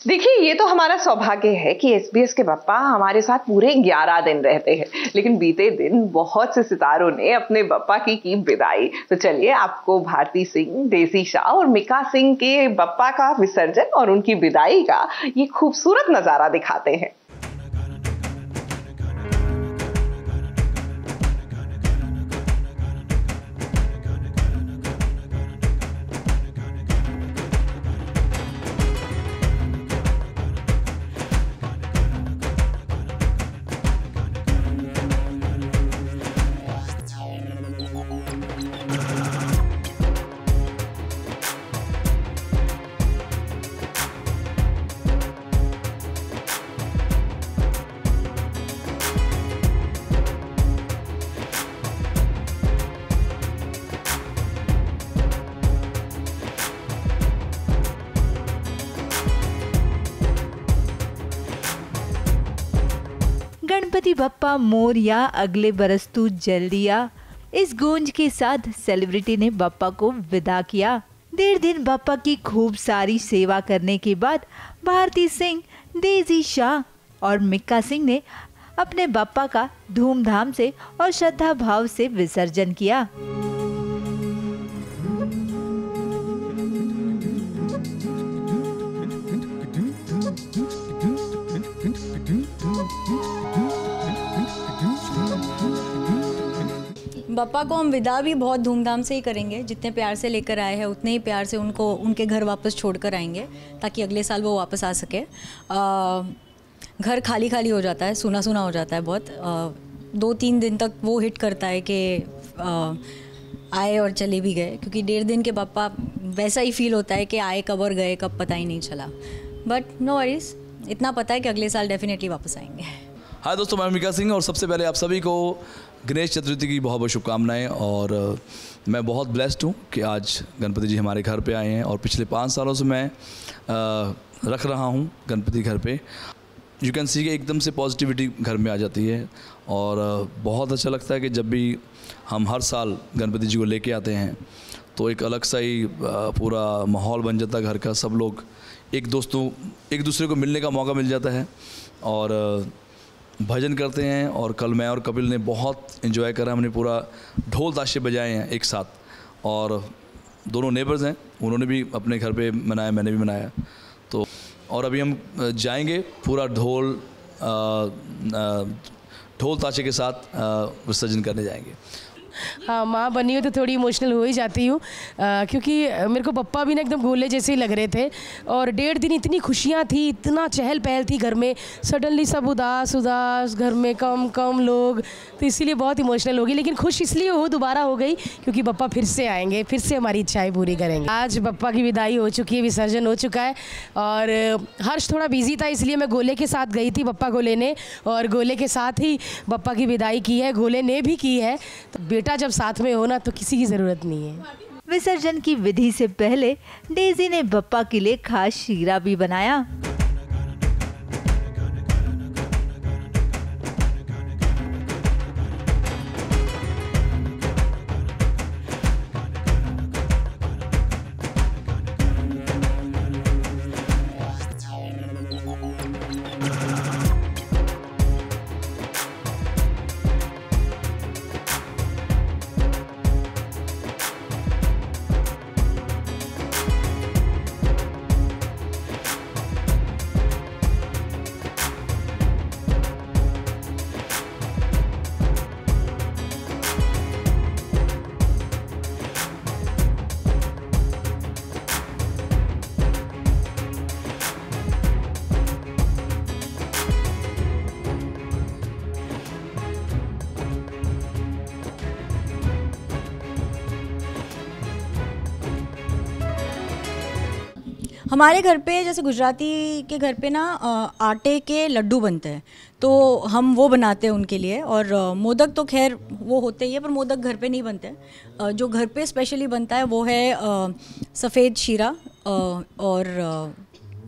देखिए, ये तो हमारा सौभाग्य है कि SBS के बप्पा हमारे साथ पूरे 11 दिन रहते हैं, लेकिन बीते दिन बहुत से सितारों ने अपने बप्पा की विदाई। तो चलिए आपको भारती सिंह, डेजी शाह और मिका सिंह के बप्पा का विसर्जन और उनकी विदाई का ये खूबसूरत नजारा दिखाते हैं। गणपति बप्पा मोरया, अगले बरस तू जल्दी आ, इस गूंज के साथ सेलिब्रिटी ने बप्पा को विदा किया। 1.5 दिन बप्पा की खूब सारी सेवा करने के बाद भारती सिंह, डेजी शाह और मिका सिंह ने अपने बप्पा का धूमधाम से और श्रद्धा भाव से विसर्जन किया। बप्पा को हम विदा भी बहुत धूमधाम से ही करेंगे। जितने प्यार से लेकर आए हैं उतने ही प्यार से उनको उनके घर वापस छोड़कर आएंगे, ताकि अगले साल वो वापस आ सके। घर खाली खाली हो जाता है, सूना सूना हो जाता है बहुत। 2-3 दिन तक वो हिट करता है कि आए और चले भी गए, क्योंकि 1.5 दिन के बप्पा वैसा ही फील होता है कि आए कब और गए कब पता ही नहीं चला। बट नो वरीज, इतना पता है कि अगले साल डेफिनेटली वापस आएंगे। हाय दोस्तों, मैं मिका सिंह और सबसे पहले आप सभी को गणेश चतुर्थी की बहुत बहुत शुभकामनाएं। और मैं बहुत ब्लेस्ड हूँ कि आज गणपति जी हमारे घर पे आए हैं और पिछले 5 सालों से मैं रख रहा हूँ गणपति घर पे। यू कैन सी कि एकदम से पॉजिटिविटी घर में आ जाती है और बहुत अच्छा लगता है कि जब भी हम हर साल गणपति जी को लेके आते हैं तो एक अलग सा ही पूरा माहौल बन जाता है घर का। सब लोग एक दूसरे को मिलने का मौका मिल जाता है और भजन करते हैं। और कल मैं और कपिल ने बहुत इन्जॉय करा, हमने पूरा ढोल ताशे बजाए हैं एक साथ। और दोनों नेबर्स हैं, उन्होंने भी अपने घर पे मनाया, मैंने भी मनाया। तो और अभी हम जाएंगे पूरा ढोल ताशे के साथ विसर्जन करने जाएंगे। हाँ, माँ बनी हो तो थोड़ी इमोशनल हो ही जाती हूँ, क्योंकि मेरे को पप्पा भी ना एकदम गोले जैसे ही लग रहे थे। और 1.5 दिन इतनी खुशियाँ थी, इतना चहल पहल थी घर में, सडनली सब उदास उदास, घर में कम कम लोग, तो इसीलिए बहुत इमोशनल हो गई। लेकिन खुश इसलिए दोबारा हो गई क्योंकि पप्पा फिर से आएंगे, फिर से हमारी इच्छाएं पूरी करेंगे। आज पप्पा की विदाई हो चुकी है, विसर्जन हो चुका है और हर्ष थोड़ा बिजी था, इसलिए मैं गोले के साथ गई थी पप्पा को लेने और गोले के साथ ही पप्पा की विदाई की है, गोले ने भी की है। तो बेटा जब साथ में हो ना तो किसी की ज़रूरत नहीं है। विसर्जन की विधि से पहले डेजी ने बप्पा के लिए खास शीरा भी बनाया। हमारे घर पे जैसे गुजराती के घर पे ना आटे के लड्डू बनते हैं, तो हम वो बनाते हैं उनके लिए। और मोदक तो खैर वो होते ही है, पर मोदक घर पे नहीं बनते हैं। जो घर पे स्पेशली बनता है वो है सफ़ेद शीरा और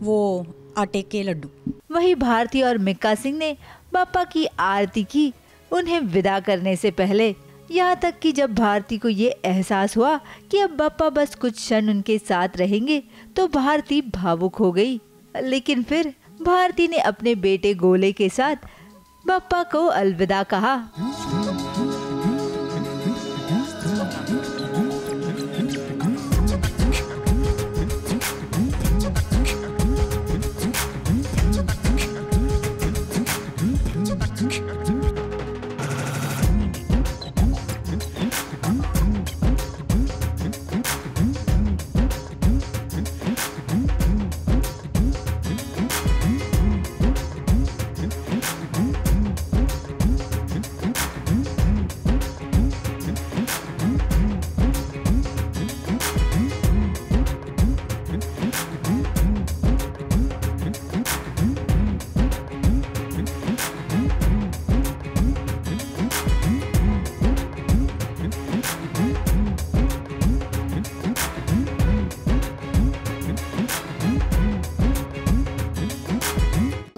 वो आटे के लड्डू। वही भारती और मिका सिंह ने बप्पा की आरती की उन्हें विदा करने से पहले। यहाँ तक कि जब भारती को ये एहसास हुआ कि अब बप्पा बस कुछ क्षण उनके साथ रहेंगे तो भारती भावुक हो गई। लेकिन फिर भारती ने अपने बेटे गोले के साथ बप्पा को अलविदा कहा।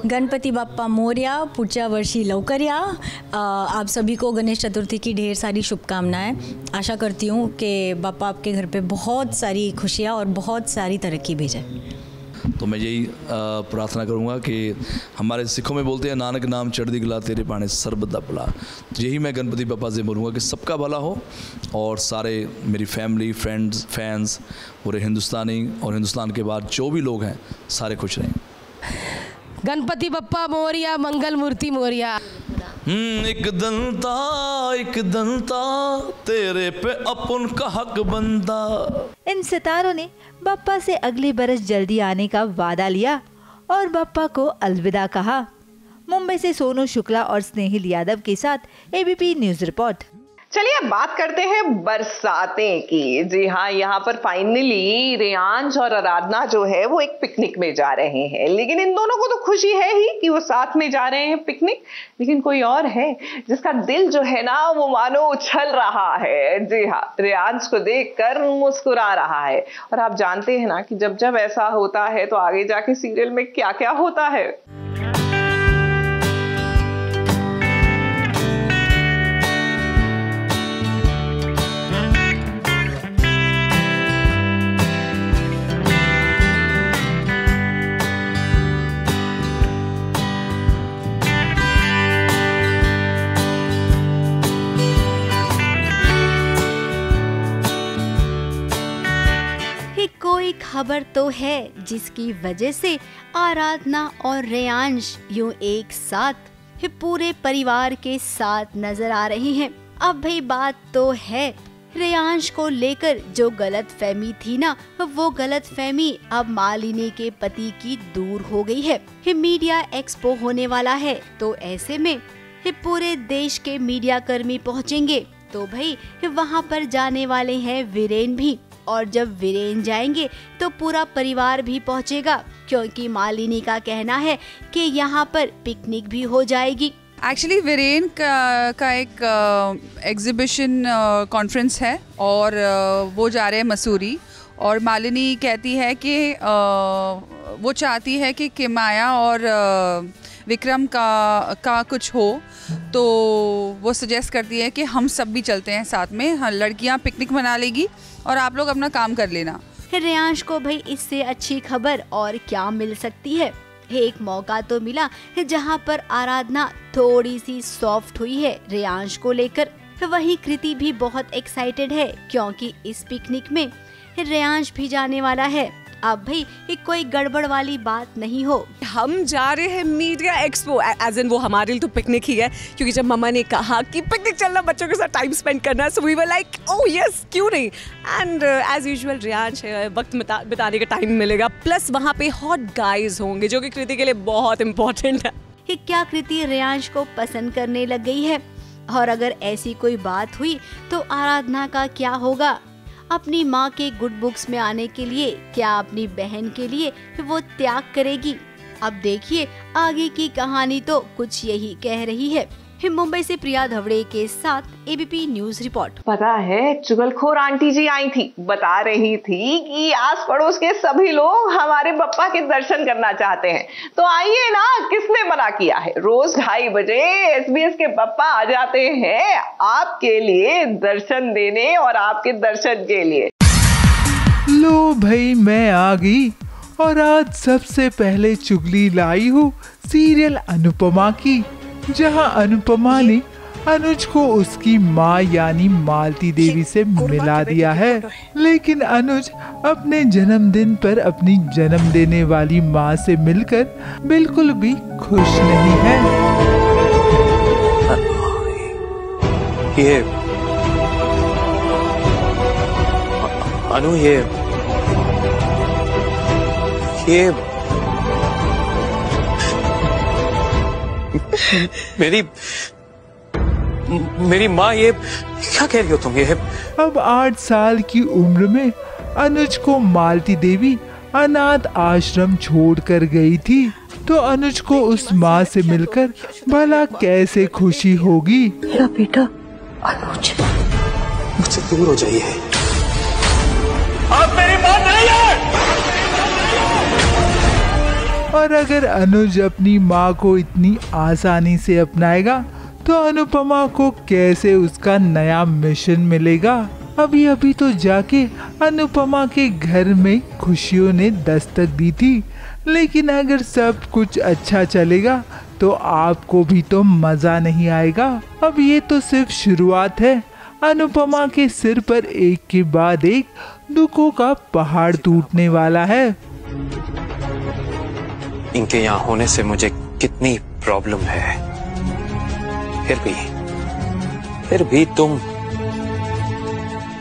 गणपति बाप्पा मोरया, पुढच्या वर्षी लवकर या। आप सभी को गणेश चतुर्थी की ढेर सारी शुभकामनाएं। आशा करती हूँ कि बाप्पा आपके घर पे बहुत सारी खुशियाँ और बहुत सारी तरक्की भेजें। तो मैं यही प्रार्थना करूँगा कि हमारे सिखों में बोलते हैं नानक नाम चढ़दी गला तेरे पाने सर्बदा भला। तो यही मैं गणपति बाप्पा से बोलूँगा कि सबका भला हो और सारे मेरी फैमिली, फ्रेंड्स, फैंस, पूरे हिंदुस्तानी और हिंदुस्तान के बाद जो भी लोग हैं सारे खुश रहें। गणपति बप्पा मोरया, मंगल मूर्ति मोरया। एक दंता तेरे पे अपन का हक बनता। इन सितारों ने बप्पा से अगले बरस जल्दी आने का वादा लिया और बप्पा को अलविदा कहा। मुंबई से सोनू शुक्ला और स्नेहिल यादव के साथ एबीपी न्यूज रिपोर्ट। चलिए अब बात करते हैं बरसातें की। जी हाँ, यहाँ पर फाइनली रेयांश और आराधना जो है वो एक पिकनिक में जा रहे हैं। लेकिन इन दोनों को तो खुशी है ही कि वो साथ में जा रहे हैं पिकनिक, लेकिन कोई और है जिसका दिल जो है ना वो मानो उछल रहा है। जी हाँ, रेयांश को देखकर मुस्कुरा रहा है। और आप जानते हैं ना कि जब जब ऐसा होता है तो आगे जाके सीरियल में क्या क्या होता है। कोई खबर तो है जिसकी वजह से आराधना और रेयांश यूं एक साथ पूरे परिवार के साथ नजर आ रही हैं। अब भाई बात तो है रेयांश को लेकर जो गलतफहमी थी ना, वो गलतफहमी अब मालिनी के पति की दूर हो गई है। मीडिया एक्सपो होने वाला है तो ऐसे में पूरे देश के मीडिया कर्मी पहुंचेंगे, तो भाई वहां पर जाने वाले हैं वीरेन भी। और जब वीरेन जाएंगे तो पूरा परिवार भी पहुंचेगा, क्योंकि मालिनी का कहना है कि यहाँ पर पिकनिक भी हो जाएगी। एक्चुअली वीरेन का एक एग्जीबिशन कॉन्फ्रेंस है और वो जा रहे हैं मसूरी। और मालिनी कहती है कि वो चाहती है कि किमाया और विक्रम का कुछ हो, तो वो सजेस्ट करती है कि हम सब भी चलते हैं साथ में। हाँ, लड़कियां पिकनिक मना लेगी और आप लोग अपना काम कर लेना। रेयांश को भाई इससे अच्छी खबर और क्या मिल सकती है। एक मौका तो मिला जहां पर आराधना थोड़ी सी सॉफ्ट हुई है रेयांश को लेकर। वहीं कृति भी बहुत एक्साइटेड है क्योंकि इस पिकनिक में रेयांश भी जाने वाला है। अब भाई कोई गड़बड़ वाली बात नहीं हो। हम जा रहे हैं मीडिया एक्सपो, एज इन वो हमारे लिए तो पिकनिक ही है, क्योंकि जब मम्मा ने कहा कि पिकनिक चलना, बच्चों के साथ टाइम स्पेंड करना, so we were like oh yes, क्यों नहीं। एंड एज यूजुअल रेयांश वक्त बिताने का टाइम मिलेगा, प्लस वहाँ पे हॉट गाइज होंगे जो कि कृति के लिए बहुत इम्पोर्टेंट है। क्या कृति रेयांश को पसंद करने लग गई है? और अगर ऐसी कोई बात हुई तो आराधना का क्या होगा? अपनी माँ के गुड बुक्स में आने के लिए क्या अपनी बहन के लिए वो त्याग करेगी? अब देखिए आगे की कहानी तो कुछ यही कह रही है। मुंबई से प्रिया धवड़े के साथ एबीपी न्यूज रिपोर्ट। पता है चुगलखोर आंटी जी आई थी, बता रही थी कि आस पड़ोस के सभी लोग हमारे बप्पा के दर्शन करना चाहते हैं, तो आइए ना, किसने मना किया है। रोज 2:30 बजे SBS के बप्पा आ जाते हैं आपके लिए दर्शन देने और आपके दर्शन के लिए। लो भाई मैं आ गई, और आज सबसे पहले चुगली लाई हूँ सीरियल अनुपमा की, जहां अनुपमा ने अनुज को उसकी माँ यानी मालती देवी से मिला दिया है, लेकिन अनुज अपने जन्मदिन पर अपनी जन्म देने वाली माँ से मिलकर बिल्कुल भी खुश नहीं है। ये अनु, ये मेरी माँ, ये क्या कह रही हो तुम? ये अब 8 साल की उम्र में अनुज को मालती देवी अनाथ आश्रम छोड़कर गई थी, तो अनुज को उस माँ से मिलकर भला कैसे खुशी होगी। मेरा बेटा अनुज मुझसे दूर हो जाइए, आप मेरी माँ नहीं है। और अगर अनुज अपनी माँ को इतनी आसानी से अपनाएगा तो अनुपमा को कैसे उसका नया मिशन मिलेगा। अभी अभी तो जाके अनुपमा के घर में खुशियों ने दस्तक दी थी, लेकिन अगर सब कुछ अच्छा चलेगा तो आपको भी तो मजा नहीं आएगा। अब ये तो सिर्फ शुरुआत है। अनुपमा के सिर पर एक के बाद एक दुखों का पहाड़ टूटने वाला है। इनके यहाँ होने से मुझे कितनी प्रॉब्लम है, फिर भी तुम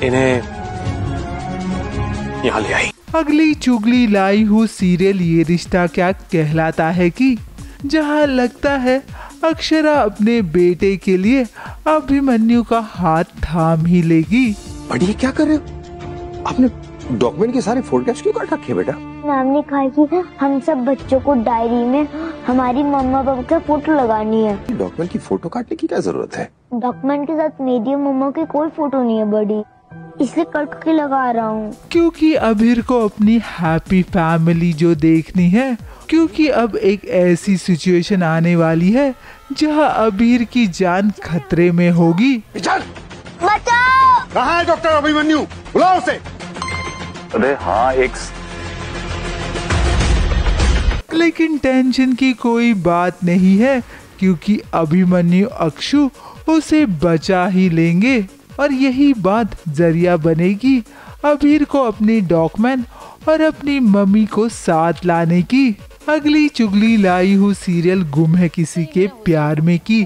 इन्हें यहाँ ले आई। अगली चुगली लाई हूँ सीरियल ये रिश्ता क्या कहलाता है की, जहाँ लगता है अक्षरा अपने बेटे के लिए अभिमन्यु का हाथ थाम ही लेगी। बड़ी क्या कर रहे हो? आपने डॉक्यूमेंट के सारे फोटोग्राफ्स क्यों काट रखे बेटा? मैम ने कहा कि हम सब बच्चों को डायरी में हमारी मम्मा पापा का फोटो लगानी है। डॉक्यूमेंट की फोटो काटने की क्या जरूरत है? डॉक्यूमेंट के साथ मेरी और मम्मा की कोई फोटो नहीं है बड़ी, इसलिए कट के लगा रहा हूँ। क्योंकि अभीर को अपनी हैप्पी फैमिली जो देखनी है, क्योंकि अब एक ऐसी सिचुएशन आने वाली है जहाँ अभीर की जान खतरे में होगी। बचाओ! कहाँ है डॉक्टर अभिमन्यु? बुलाओ उसे। अरे हाँ, लेकिन टेंशन की कोई बात नहीं है, क्योंकि अभिमन्यु अक्षु उसे बचा ही लेंगे और यही बात जरिया बनेगी अभीर को अपनी डॉक्यूमेंट और अपनी मम्मी को साथ लाने की। अगली चुगली लाई हूँ सीरियल गुम है किसी के प्यार में की,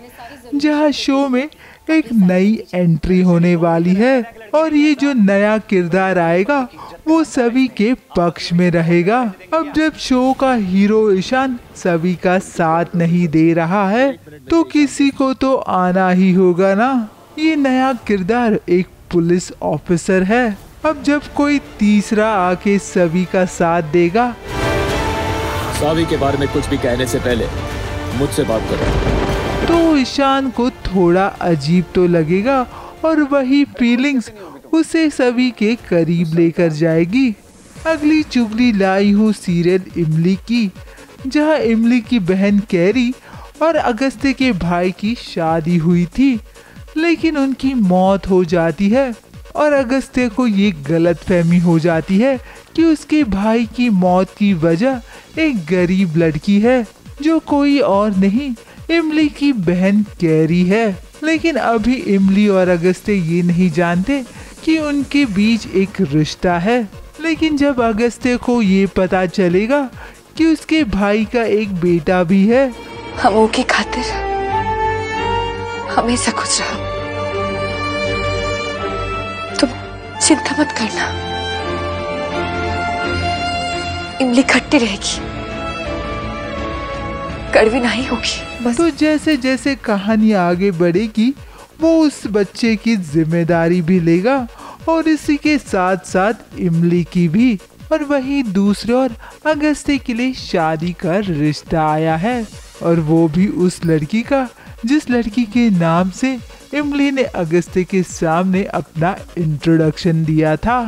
जहाँ शो में एक नई एंट्री होने वाली है और ये जो नया किरदार आएगा वो सभी के पक्ष में रहेगा। अब जब शो का हीरो ईशान सभी का साथ नहीं दे रहा है तो किसी को तो आना ही होगा ना। ये नया किरदार एक पुलिस ऑफिसर है। अब जब कोई तीसरा आके सभी का साथ देगा, सावी के बारे में कुछ भी कहने से पहले मुझसे बात करो, तो ईशान को थोड़ा अजीब तो लगेगा और वही फीलिंग्स उसे सभी के करीब लेकर जाएगी। अगली चुगली लाई हूँ सीरियल इमली की, जहाँ इमली की बहन कैरी और अगस्त्य के भाई की शादी हुई थी, लेकिन उनकी मौत हो जाती है और अगस्त्य को ये गलतफहमी हो जाती है कि उसके भाई की मौत की वजह एक गरीब लड़की है जो कोई और नहीं इमली की बहन कैरी है। लेकिन अभी इमली और अगस्त्य ये नहीं जानते कि उनके बीच एक रिश्ता है। लेकिन जब अगस्त्य को ये पता चलेगा कि उसके भाई का एक बेटा भी है, हम की खातिर हमेशा खुश रहो, तुम चिंता मत करना, इमली खट्टी रहेगी, कड़वी नहीं होगी। तो जैसे जैसे कहानी आगे बढ़ेगी वो उस बच्चे की जिम्मेदारी भी लेगा और इसी के साथ साथ इमली की भी। और वही दूसरे ओर अगस्त्य के लिए शादी का रिश्ता आया है और वो भी उस लड़की का जिस लड़की के नाम से इमली ने अगस्त्य के सामने अपना इंट्रोडक्शन दिया था।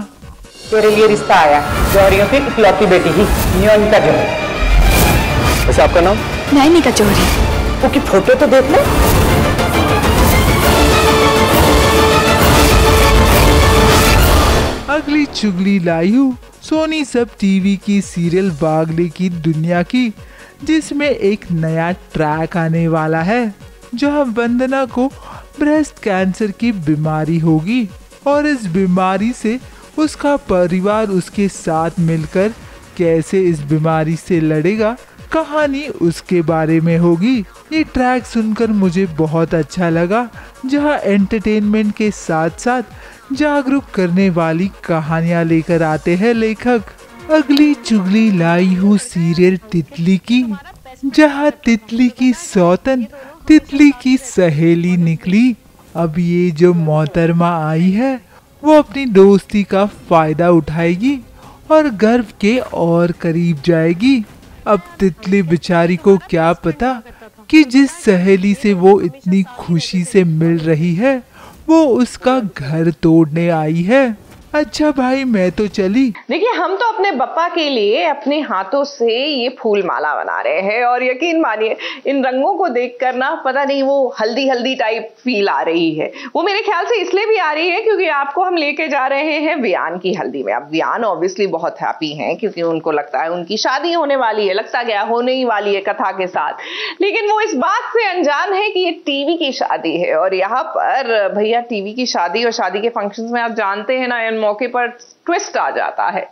तेरे लिए रिश्ता आया जौहरियों की इकलौती बेटी ही नियमिका जौहरी। वैसे आपका नाम? नयनिका जौहरी। उसकी फोटो तो देख लो। अगली चुगली लाई हूँ सोनी सब टीवी की सीरियल बागले की दुनिया की, जिसमें एक नया ट्रैक आने वाला है जहां वंदना को ब्रेस्ट कैंसर की बीमारी होगी और इस बीमारी से उसका परिवार उसके साथ मिलकर कैसे इस बीमारी से लड़ेगा, कहानी उसके बारे में होगी। ये ट्रैक सुनकर मुझे बहुत अच्छा लगा, जहां एंटरटेनमेंट के साथ साथ जागरूक करने वाली कहानियां लेकर आते हैं लेखक। अगली चुगली लाई हूँ सीरियल तितली की, जहां तितली की सौतन तितली की सहेली निकली। अब ये जो मोहतरमा आई है वो अपनी दोस्ती का फायदा उठाएगी और गर्व के और करीब जाएगी। अब तितली बेचारी को क्या पता कि जिस सहेली से वो इतनी खुशी से मिल रही है वो उसका घर तोड़ने आई है। अच्छा भाई मैं तो चली। देखिए हम तो अपने बप्पा के लिए अपने हाथों से ये फूल माला बना रहे हैं और यकीन मानिए इन रंगों को देखकर ना पता नहीं वो हल्दी हल्दी टाइप फील आ रही है। वो मेरे ख्याल से इसलिए भी आ रही है क्योंकि आपको हम लेके जा रहे हैं वियान की हल्दी में। अब वियान ऑब्वियसली बहुत हैप्पी हैं क्योंकि उनको लगता है उनकी शादी होने वाली है, लगता गया होने ही वाली है कथा के साथ, लेकिन वो इस बात से अनजान है कि ये टीवी की शादी है। और यहाँ पर भैया टीवी की शादी और शादी के फंक्शंस में आप जानते हैं ना मौके पर ट्विस्ट आ जाता है।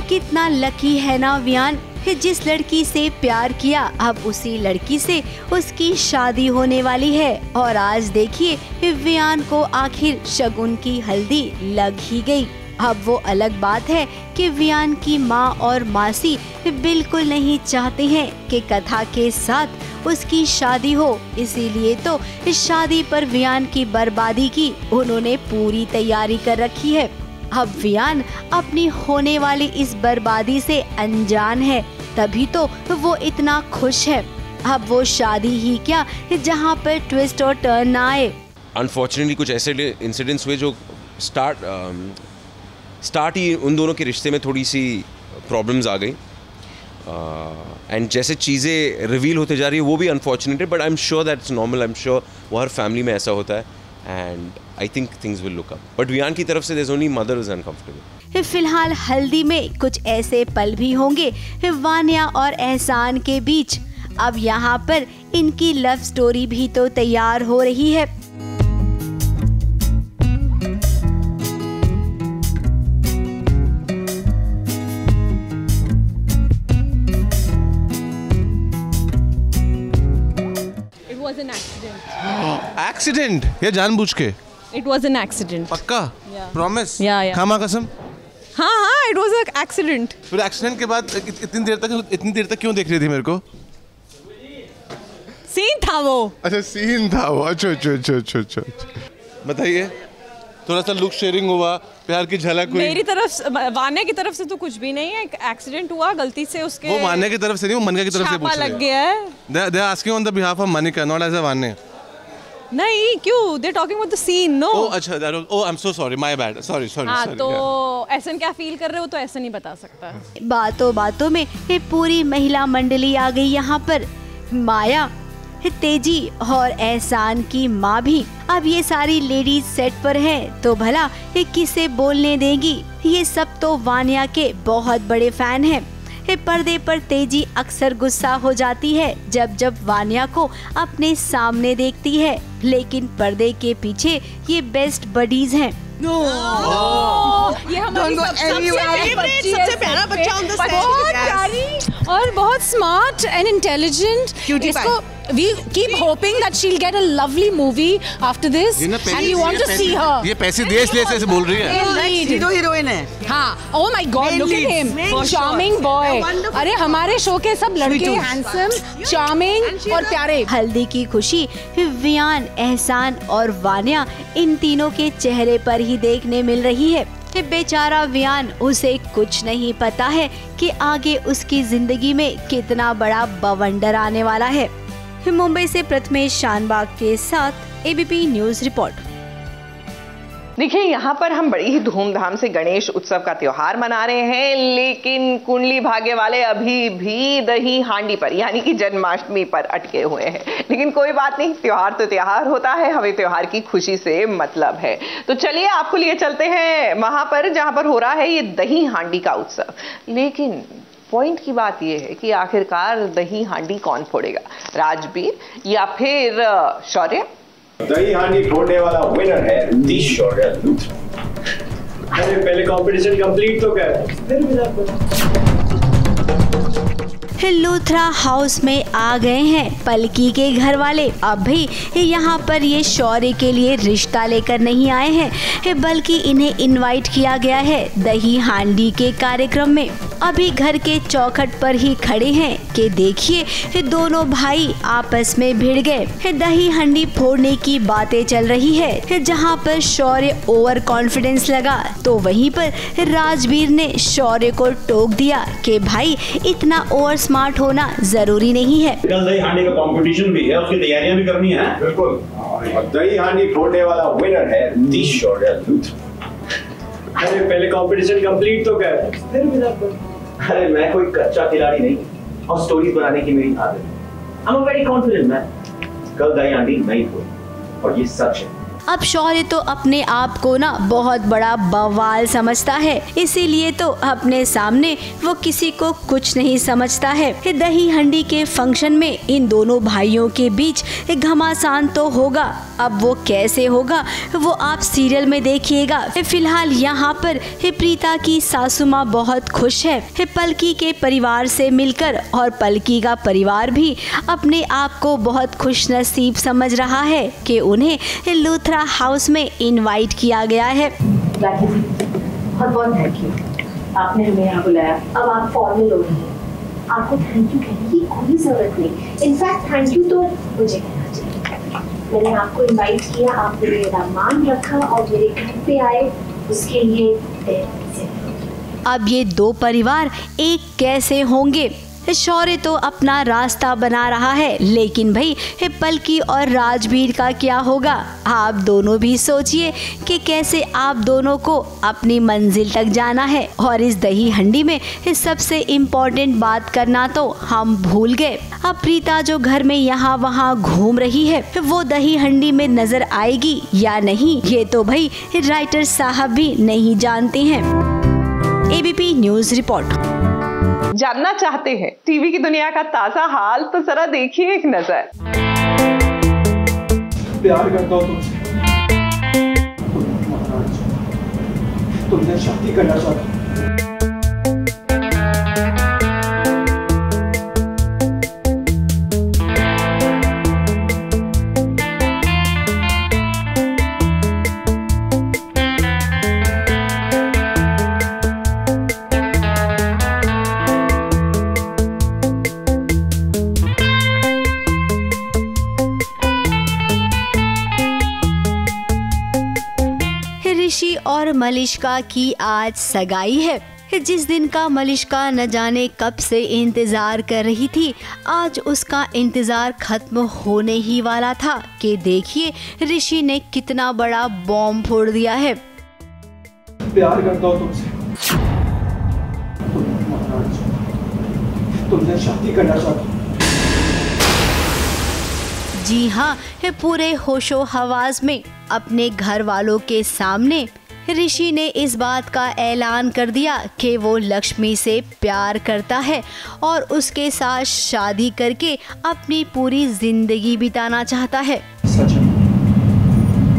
कितना लकी है ना वियान, जिस लड़की से प्यार किया अब उसी लड़की से उसकी शादी होने वाली है। और आज देखिए वियान को आखिर शगुन की हल्दी लग ही गई। अब वो अलग बात है कि वियान की माँ और मासी बिल्कुल नहीं चाहते हैं कि कथा के साथ उसकी शादी हो, इसीलिए तो इस शादी पर वियान की बर्बादी की उन्होंने पूरी तैयारी कर रखी है। अब वियान अपनी होने वाली इस बर्बादी से अनजान है, तभी तो वो इतना खुश है। अब वो शादी ही क्या जहाँ पर ट्विस्ट और टर्न ना आए। अनफॉर्चुनेटली कुछ ऐसे इंसिडेंट्स हुए जो स्टार्ट ही उन दोनों के रिश्ते में थोड़ी सी प्रॉब्लम्स आ गई एंड जैसे चीज़ें रिवील होते जा रही है वो भी अनफॉर्चुनेट है, but I am sure that's normal. I am sure वो हर फैमिली में ऐसा होता है and I think things will look up, but Viaan की तरफ से there is only mother is uncomfortable. फिलहाल हल्दी में कुछ ऐसे पल भी होंगे वान्या और एहसान के बीच। अब यहाँ पर इनकी लव स्टोरी भी तो तैयार हो रही है। एक्सीडेंट या जानबूझ के? It was an accident. पक्का? Promise? Yeah. खामा कसम? हाँ, it was an accident. फिर एक्सीडेंट के बाद इतनी देर तक क्यों देख रही थी मेरे को? सीन था वो। अच्छा सीन था वो। अच्छा। बताइए, थोड़ा सा लुक शेयरिंग हुआ, प्यार की झलक हुई। मेरी तरफ, वान्या की तरफ से तो कुछ भी नहीं है। एक एक्सीडेंट हुआ गलती से उसके। वो वान्या की तरफ से नहीं, वो मनिका की तरफ से पूछ रहे हैं। लग गया है। They are asking on the behalf of Manika, not as a Vanya. नहीं, क्यों? They're talking about the scene, no? Oh, अच्छा, oh, I'm so sorry, my bad, sorry. हाँ, तो ऐसन क्या फील कर रहे हो तो ऐसा नहीं बता सकता। बातों बातों में पूरी महिला मंडली आ गई यहाँ पर। माया, तेजी और एहसान की माँ भी। अब ये सारी लेडीज सेट पर हैं, तो भला किसे बोलने देंगी? ये सब तो वान्या के बहुत बड़े फैन हैं। पर्दे पर तेजी अक्सर गुस्सा हो जाती है जब वान्या को अपने सामने देखती है, लेकिन पर्दे के पीछे ये बेस्ट बडीज हैं। ये हमारी सबसे प्यारा बच्चा on the set। बहुत प्यारी और बहुत स्मार्ट एंड इंटेलिजेंट। इसको we keep hoping that she'll get a lovely movie after this and we want to see her। ये पैसे दे इसलिए ऐसे बोल रही है। हीरो हीरोइन है। हाँ, oh my God, look at him, charming boy। अरे हमारे शो के सब लड़के हैंडसम, चार्मिंग और प्यारे। हल्दी की खुशी वियान, एहसान और वान्या इन तीनों के चेहरे पर ही देखने मिल रही है। बेचारा वियान, उसे कुछ नहीं पता है कि आगे उसकी जिंदगी में कितना बड़ा बवंडर आने वाला है। मुंबई से प्रथमेश शानबाग के साथ एबीपी न्यूज रिपोर्ट। देखिए, यहाँ पर हम बड़ी ही धूमधाम से गणेश उत्सव का त्योहार मना रहे हैं, लेकिन कुंडली भाग्य वाले अभी भी दही हांडी पर यानी कि जन्माष्टमी पर अटके हुए हैं। लेकिन कोई बात नहीं, त्योहार तो त्योहार होता है, हमें त्योहार की खुशी से मतलब है। तो चलिए आपको लिए चलते हैं वहां पर जहां पर हो रहा है ये दही हांडी का उत्सव। लेकिन पॉइंट की बात यह है कि आखिरकार दही हांडी कौन फोड़ेगा, राजबीर या फिर शौर्य? दही हांडी फोड़ने वाला विनर है नीतीश शौर्य लूथरा। अरे पहले कंपटीशन कंप्लीट तो कर। लूथरा हाउस में आ गए हैं पलकी के घर वाले। अब भी यहाँ पर ये शौर्य के लिए रिश्ता लेकर नहीं आए हैं, बल्कि इन्हें इनवाइट किया गया है दही हांडी के कार्यक्रम में। अभी घर के चौखट पर ही खड़े हैं कि देखिए दोनों भाई आपस में भिड़ गए। दही हांडी फोड़ने की बातें चल रही है। जहाँ पर शौर्य ओवर कॉन्फिडेंस लगा तो वहीं पर राजबीर ने शौर्य को टोक दिया कि भाई इतना ओवर स्मार्ट होना जरूरी नहीं है। कल दही हांडी का कंपटीशन भी है, उसकी तैयारियां भी करनी है। बिल्कुल। दही हांडी फोड़ने वाला विनर है नीतीश शौर्य लूथरा। अरे पहले कंपटीशन कंप्लीट तो कर। अरे मैं कोई कच्चा खिलाड़ी नहीं और स्टोरीज बनाने की मेरी आदत है। I am very confident man. कल दही हांडी नहीं फोड़ी और ये सच है। अब शौर्य तो अपने आप को ना बहुत बड़ा बवाल समझता है, इसीलिए तो अपने सामने वो किसी को कुछ नहीं समझता है। दही हांडी के फंक्शन में इन दोनों भाइयों के बीच घमासान तो होगा, अब वो कैसे होगा वो आप सीरियल में देखिएगा। फिलहाल यहाँ पर प्रीता की सासू माँ बहुत खुश है पलकी के परिवार से मिलकर, और पलकी का परिवार भी अपने आप को बहुत खुशनसीब समझ रहा है कि उन्हें लूथरा हाउस में इनवाइट किया गया है। बहुत बहुत थैंक यू, आपने हमें यहाँ बुलाया। अब आप फॉर्मल हो रही हैं, आपको थैंक यू कहने की कोई जरूरत नहीं। इनफैक्ट थैंक यू तो मुझे कहना चाहिए। मैंने आपको इनवाइट किया, आपने मेरा मान रखा और मेरे घर पे आए, उसके लिए अब ये दो परिवार एक कैसे होंगे? शौर्य तो अपना रास्ता बना रहा है, लेकिन भाई पलकी और राजबीर का क्या होगा? आप दोनों भी सोचिए कि कैसे आप दोनों को अपनी मंजिल तक जाना है। और इस दही हांडी में सबसे इम्पोर्टेंट बात करना तो हम भूल गए। अब प्रीता जो घर में यहाँ वहाँ घूम रही है, वो दही हांडी में नजर आएगी या नहीं, ये तो भाई राइटर साहब भी नहीं जानते हैं। ABP news report. जानना चाहते हैं टीवी की दुनिया का ताजा हाल? तो जरा देखिए एक नजर। प्यार करता हूं तुमसे, तुमसे शादी करना चाहता हूं। ऋषि और मलिष्का की आज सगाई है। जिस दिन का मलिष्का न जाने कब से इंतजार कर रही थी, आज उसका इंतजार खत्म होने ही वाला था कि देखिए ऋषि ने कितना बड़ा बॉम्ब फोड़ दिया है। प्यार करता हूं तुमसे, तुमसे शादी करना चाहता हूं। जी हाँ, पूरे होशो हवास में अपने घर वालों के सामने ऋषि ने इस बात का ऐलान कर दिया कि वो लक्ष्मी से प्यार करता है और उसके साथ शादी करके अपनी पूरी जिंदगी बिताना चाहता है। सच है,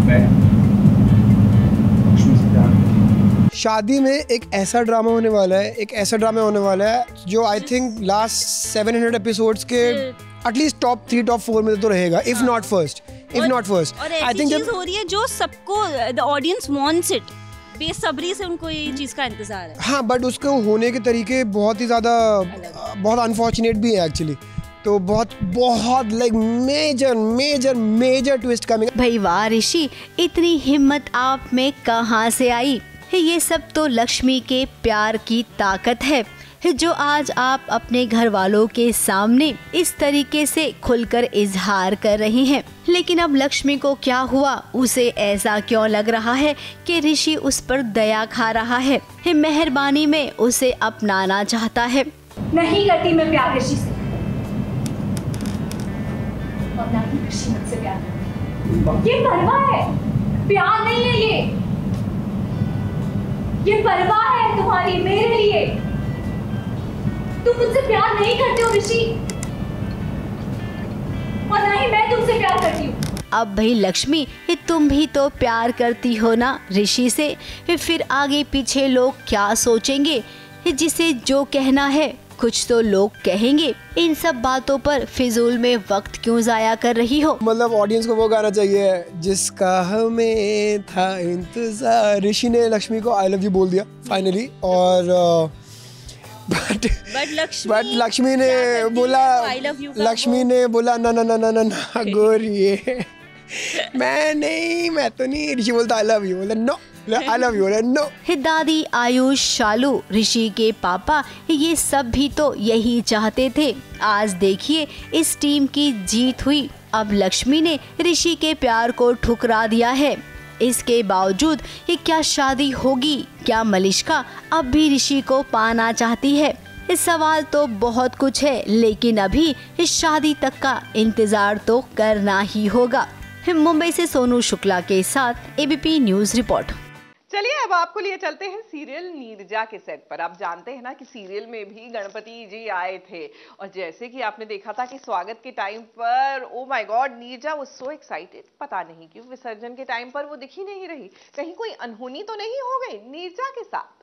मैं लक्ष्मी से प्यार करता हूं। शादी में एक ऐसा ड्रामा होने वाला है, जो आई थिंक लास्ट 700 एपिसोड्स के एटलीस्ट टॉप 3 टॉप 4 में तो रहेगा, इफ नॉट फर्स्ट। और ऐसी चीज हो रही है जो सबको द ऑडियंस वांट्स इट, बेसब्री से उनको ये चीज का इंतजार है। हाँ, बट उसको होने के तरीके बहुत ही ज़्यादा बहुत अनफॉर्चुनेट भी है एक्चुअली। तो बहुत लाइक मेजर ट्विस्ट कमिंग। भाई वाह ऋषि, इतनी हिम्मत आप में कहाँ से आई? ये सब तो लक्ष्मी के प्यार की ताकत है जो आज आप अपने घर वालों के सामने इस तरीके से खुलकर इजहार कर रही हैं। लेकिन अब लक्ष्मी को क्या हुआ? उसे ऐसा क्यों लग रहा है कि ऋषि उस पर दया खा रहा है, मेहरबानी में उसे अपनाना चाहता है। नहीं करती मैं प्यार ऋषि से, और ना ही ऋषि मुझसे प्यार करती। ये परवाह है, प्यार नहीं है ये परवाह है तुम्हारी मेरे लिए। तुम मुझसे प्यार नहीं करते हो ऋषि, और ना ही मैं तुमसे प्यार करती हूँ। अब भाई लक्ष्मी, तुम भी तो प्यार करती हो ना ऋषि से, फिर आगे पीछे लोग क्या सोचेंगे? जिसे जो कहना है कुछ तो लोग कहेंगे। इन सब बातों पर फिजूल में वक्त क्यों जाया कर रही हो? मतलब ऑडियंस को वो गाना चाहिए जिसका हमें था इंतजार। ऋषि ने लक्ष्मी को आई लव यू बोल दिया फाइनली, और बट लक्ष्मी ने बोला ना गोरिये मैं तो नहीं। ऋषि बोलता आई लव यू, बोला no I love you, no. दादी आयुष, शालू, ऋषि के पापा, ये सब भी तो यही चाहते थे। आज देखिए इस टीम की जीत हुई। अब लक्ष्मी ने ऋषि के प्यार को ठुकरा दिया है। इसके बावजूद ये क्या शादी होगी? क्या मलिष्का अब भी ऋषि को पाना चाहती है? इस सवाल तो बहुत कुछ है, लेकिन अभी इस शादी तक का इंतजार तो करना ही होगा। मुंबई से सोनू शुक्ला के साथ एबीपी न्यूज रिपोर्ट। चलिए अब आपको लिए चलते हैं सीरियल नीरजा के सेट पर। आप जानते हैं ना कि सीरियल में भी गणपति जी आए थे, और जैसे कि आपने देखा था कि स्वागत के टाइम पर oh my God Neerja was so excited. पता नहीं क्यों विसर्जन के टाइम पर वो दिख ही नहीं रही। कहीं कोई अनहोनी तो नहीं हो गई नीरजा के साथ?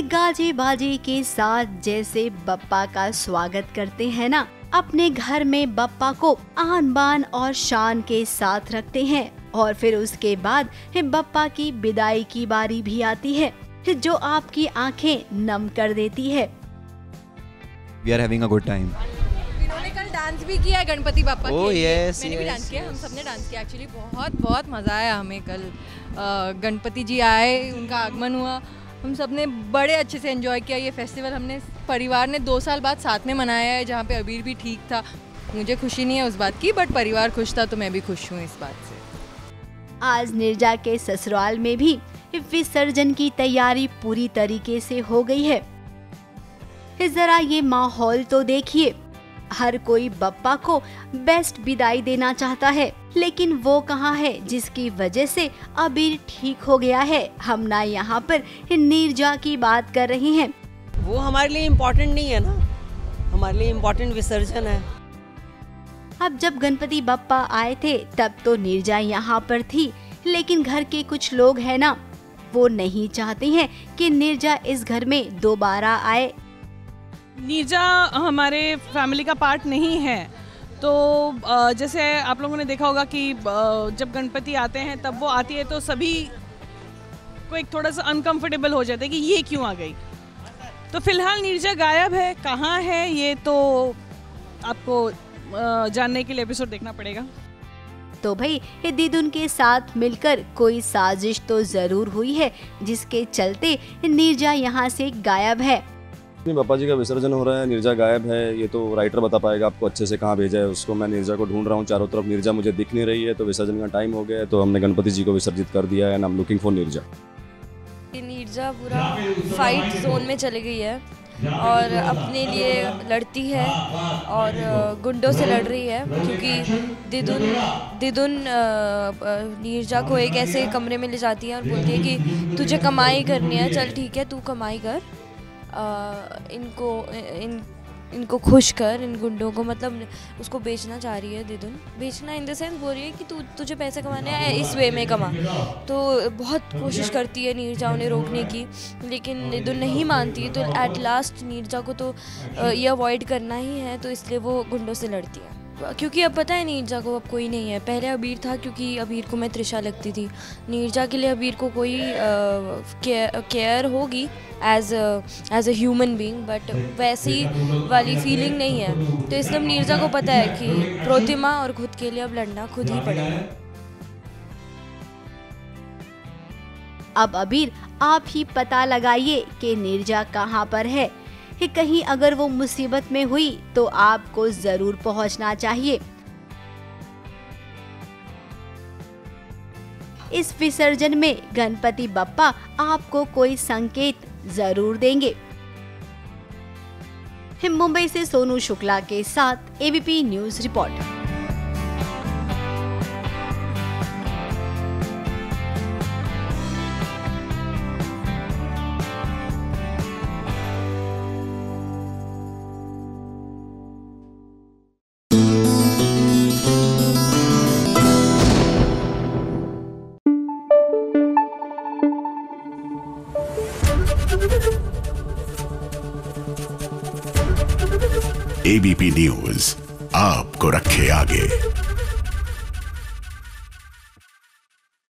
गाजी बाजी के साथ जैसे बप्पा का स्वागत करते हैं ना, अपने घर में बप्पा को आन बान और शान के साथ रखते हैं, और फिर उसके बाद बप्पा की विदाई की बारी भी आती है जो आपकी आंखें नम कर देती है। We are having a good time. इन्होंने कल डांस भी किया गणपति बाप्पा के लिए। yes, मैंने भी डांस किया, हम सबने डांस किया। एक्चुअली बहुत मजा आया हमें कल। गणपति जी आए, उनका आगमन हुआ, हम सब ने बड़े अच्छे से एंजॉय किया। ये फेस्टिवल हमने परिवार ने 2 साल बाद साथ में मनाया है, जहाँ पे अबीर भी ठीक था। मुझे खुशी नहीं है उस बात की, बट परिवार खुश था तो मैं भी खुश हूँ इस बात से। आज नीरजा के ससुराल में भी विसर्जन की तैयारी पूरी तरीके से हो गई है। जरा ये माहौल तो देखिए, हर कोई बप्पा को बेस्ट विदाई देना चाहता है, लेकिन वो कहाँ है जिसकी वजह से अबीर ठीक हो गया है। हम ना यहाँ पर नीरजा की बात कर रही हैं। वो हमारे लिए इम्पोर्टेंट नहीं है ना, हमारे लिए इम्पोर्टेंट विसर्जन है। अब जब गणपति बप्पा आए थे तब तो नीरजा यहाँ पर थी, लेकिन घर के कुछ लोग हैं ना, वो नहीं चाहते हैं कि नीरजा इस घर में दोबारा आए। नीरजा हमारे फैमिली का पार्ट नहीं है, तो जैसे आप लोगों ने देखा होगा कि जब गणपति आते हैं तब वो आती है तो सभी को एक थोड़ा सा अनकंफर्टेबल हो जाता है कि ये क्यों आ गई। तो फिलहाल नीरजा गायब है, कहाँ है ये तो आपको जानने के लिए एपिसोड देखना पड़ेगा। तो भाई दीदुन के साथ मिलकर कोई साजिश तो जरूर हुई है, जिसके चलते नीरजा यहाँ से गायब है। बापा जी का विसर्जन हो रहा है, नीरजा गायब है, ये तो राइटर बता पाएगा आपको अच्छे से कहाँ भेजा है उसको। मैं नीरजा को ढूंढ रहा हूँ चारों तरफ, नीरजा मुझे दिख नहीं रही है, तो विसर्जन का टाइम हो गया है, तो हमने गणपति जी को विसर्जित कर दिया है and I am looking for Neerja. Neerja पूरा फाइट जोन में चली गई है और अपने लिए लड़ती है और गुंडों से लड़ रही है, क्योंकि दिदुन नीरजा को एक ऐसे कमरे में ले जाती है और बोलती है कि तुझे कमाई करनी है, चल ठीक है तू कमाई कर, इनको खुश कर, इन गुंडों को, मतलब उसको बेचना चाह रही है दिदुन। बेचना इन द सेंस बोल रही है कि तुझे पैसे कमाने हैं, इस वे में कमा। तो बहुत कोशिश करती है नीरजा उन्हें रोकने की, लेकिन दिदुन नहीं मानती है। तो एट लास्ट नीरजा को तो ये अवॉइड करना ही है, तो इसलिए वो गुंडों से लड़ती है। क्योंकि अब पता है नीरजा को अब कोई नहीं है। पहले अबीर था क्योंकि अबीर को मैं त्रिशा लगती थी। नीरजा के लिए अबीर को कोई केयर होगी as a human being, but वैसी वाली फीलिंग नहीं है। तो इसलिए नीरजा को पता है कि प्रोतिमा और खुद के लिए अब लड़ना खुद ही पड़ेगा। अब अबीर आप ही पता लगाइए कि नीरजा कहाँ पर है, कि कहीं अगर वो मुसीबत में हुई तो आपको जरूर पहुंचना चाहिए। इस विसर्जन में गणपति बप्पा आपको कोई संकेत जरूर देंगे। मुंबई से सोनू शुक्ला के साथ ABP news report. ABP news आपको रखे आगे।